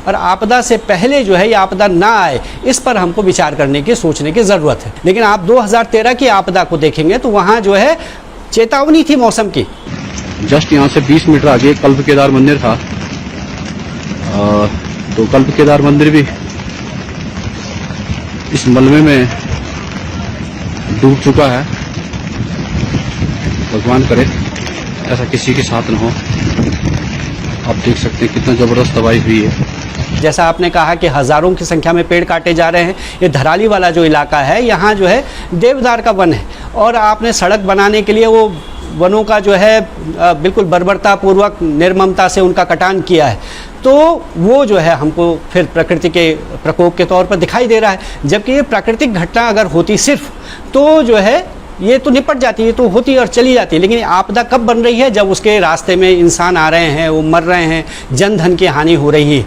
और आपदा से पहले जो है ये आपदा ना आए, इस पर हमको विचार करने की, सोचने की ज़रूरत है। लेकिन आप 2013 की आपदा को देखेंगे तो वहाँ जो है चेतावनी थी मौसम की। जस्ट यहाँ से 20 मीटर आगे कल्प केदार मंदिर था, तो कल्प केदार मंदिर भी इस मलबे में डूब चुका है। भगवान करे ऐसा किसी के साथ न हो। आप देख सकते हैं कितना जबरदस्त तबाही हुई है। जैसा आपने कहा कि हज़ारों की संख्या में पेड़ काटे जा रहे हैं। ये धराली वाला जो इलाका है, यहाँ जो है देवदार का वन है, और आपने सड़क बनाने के लिए वो वनों का जो है बिल्कुल बर्बरतापूर्वक, निर्ममता से उनका कटान किया है। तो वो जो है हमको फिर प्रकृति के प्रकोप के तौर पर दिखाई दे रहा है। जबकि ये प्राकृतिक घटना अगर होती सिर्फ, तो जो है ये तो निपट जाती है, तो होती और चली जाती है। लेकिन आपदा कब बन रही है? जब उसके रास्ते में इंसान आ रहे हैं, वो मर रहे हैं, जन धन की हानि हो रही है।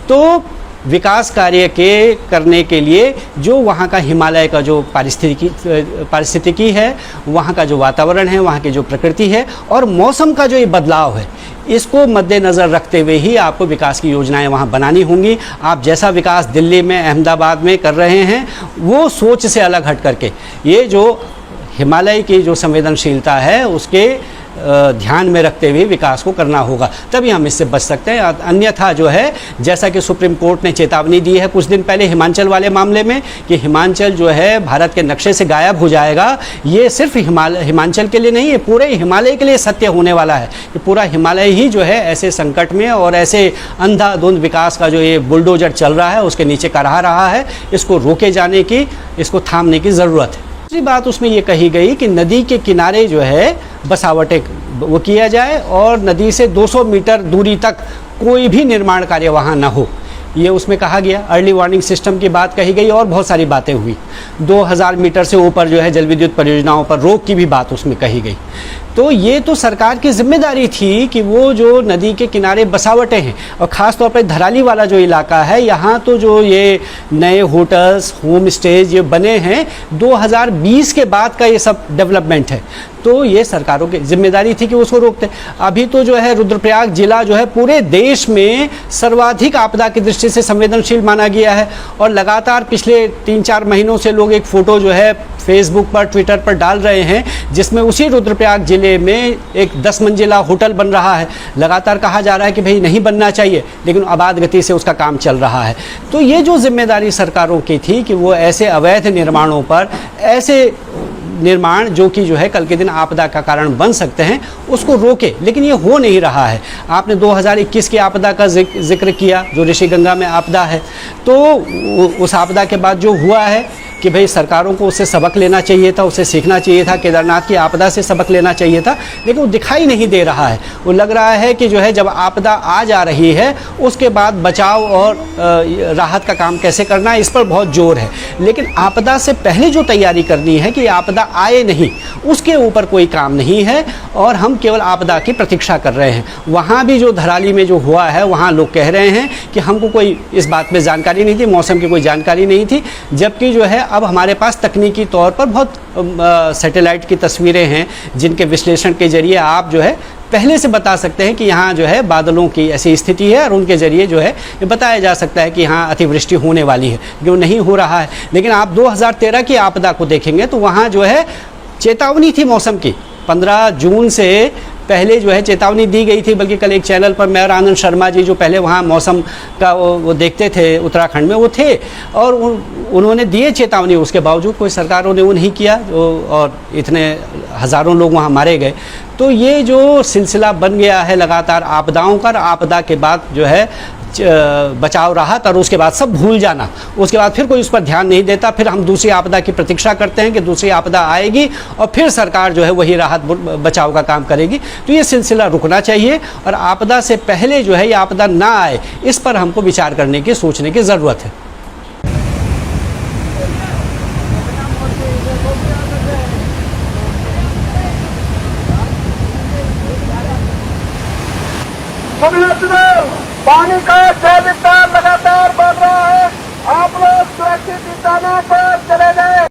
तो विकास कार्य के करने के लिए जो वहाँ का हिमालय का जो पारिस्थितिकी है, वहाँ का जो वातावरण है, वहाँ की जो प्रकृति है, और मौसम का जो ये बदलाव है, इसको मद्देनज़र रखते हुए ही आपको विकास की योजनाएं वहाँ बनानी होंगी। आप जैसा विकास दिल्ली में, अहमदाबाद में कर रहे हैं, वो सोच से अलग हट करके ये जो हिमालय की जो संवेदनशीलता है उसके ध्यान में रखते हुए विकास को करना होगा, तभी हम इससे बच सकते हैं। अन्यथा जो है, जैसा कि सुप्रीम कोर्ट ने चेतावनी दी है कुछ दिन पहले हिमाचल वाले मामले में, कि हिमाचल जो है भारत के नक्शे से गायब हो जाएगा। ये सिर्फ हिमाचल के लिए नहीं है, पूरे हिमालय के लिए सत्य होने वाला है कि पूरा हिमालय ही जो है ऐसे संकट में और ऐसे अंधाधुंध विकास का जो ये बुलडोजर चल रहा है उसके नीचे करा रहा है। इसको रोके जाने की, इसको थामने की ज़रूरत है। दूसरी बात उसमें ये कही गई कि नदी के किनारे जो है बसावटें वो किया जाए, और नदी से 200 मीटर दूरी तक कोई भी निर्माण कार्य वहाँ ना हो, ये उसमें कहा गया। अर्ली वार्निंग सिस्टम की बात कही गई और बहुत सारी बातें हुई। 2000 मीटर से ऊपर जो है जल विद्युत परियोजनाओं पर रोक की भी बात उसमें कही गई। तो ये तो सरकार की जिम्मेदारी थी कि वो जो नदी के किनारे बसावटें हैं, और ख़ास तौर पर धराली वाला जो इलाका है, यहाँ तो जो ये नए होटल्स, होम स्टेज ये बने हैं 2020 के बाद का ये सब डेवलपमेंट है, तो ये सरकारों की जिम्मेदारी थी कि उसको रोकते। अभी तो जो है रुद्रप्रयाग जिला जो है पूरे देश में सर्वाधिक आपदा की दृष्टि से संवेदनशील माना गया है, और लगातार पिछले 3-4 महीनों से लोग एक फ़ोटो जो है फेसबुक पर, ट्विटर पर डाल रहे हैं, जिसमें उसी रुद्रप्रयाग जिले में एक 10 मंजिला होटल बन रहा है। लगातार कहा जा रहा है कि भाई नहीं बनना चाहिए, लेकिन आबाद गति से उसका काम चल रहा है। तो ये जो जिम्मेदारी सरकारों की थी कि वो ऐसे अवैध निर्माणों पर, ऐसे निर्माण जो कि जो है कल के दिन आपदा का कारण बन सकते हैं, उसको रोके, लेकिन ये हो नहीं रहा है। आपने 2021 की आपदा का जिक्र किया, जो ऋषिगंगा में आपदा है, तो उस आपदा के बाद जो हुआ है कि भाई सरकारों को उससे सबक लेना चाहिए था, उससे सीखना चाहिए था, केदारनाथ की आपदा से सबक लेना चाहिए था, लेकिन वो दिखाई नहीं दे रहा है। वो लग रहा है कि जो है जब आपदा आ जा रही है उसके बाद बचाव और राहत का काम कैसे करना है, इस पर बहुत जोर है। लेकिन आपदा से पहले जो तैयारी करनी है कि आपदा आए नहीं, उसके ऊपर कोई काम नहीं है, और हम केवल आपदा की प्रतीक्षा कर रहे हैं। वहाँ भी जो धराली में जो हुआ है, वहाँ लोग कह रहे हैं कि हमको कोई इस बात में जानकारी नहीं थी, मौसम की कोई जानकारी नहीं थी, जबकि जो है अब हमारे पास तकनीकी तौर पर बहुत सैटेलाइट की तस्वीरें हैं, जिनके विश्लेषण के जरिए आप जो है पहले से बता सकते हैं कि यहाँ जो है बादलों की ऐसी स्थिति है, और उनके ज़रिए जो है ये बताया जा सकता है कि यहाँ अतिवृष्टि होने वाली है, जो नहीं हो रहा है। लेकिन आप 2013 की आपदा को देखेंगे तो वहाँ जो है चेतावनी थी मौसम की। 15 जून से पहले जो है चेतावनी दी गई थी, बल्कि कल एक चैनल पर मेयर आनंद शर्मा जी, जो पहले वहाँ मौसम का वो देखते थे उत्तराखंड में, वो थे, और उन्होंने दिए चेतावनी, उसके बावजूद कोई सरकारों ने वो नहीं किया, और इतने हज़ारों लोग वहाँ मारे गए। तो ये जो सिलसिला बन गया है लगातार आपदाओं का, आपदा के बाद जो है बचाव राहत, और उसके बाद सब भूल जाना, उसके बाद फिर कोई उस पर ध्यान नहीं देता, फिर हम दूसरी आपदा की प्रतीक्षा करते हैं कि दूसरी आपदा आएगी और फिर सरकार जो है वही राहत बचाव का काम करेगी। तो ये सिलसिला रुकना चाहिए, और आपदा से पहले जो है ये आपदा ना आए, इस पर हमको विचार करने की, सोचने की ज़रूरत है। पानी का जैविक लगातार बढ़ रहा है। आप लोग सुरक्षित स्थानों पर चले जाएं।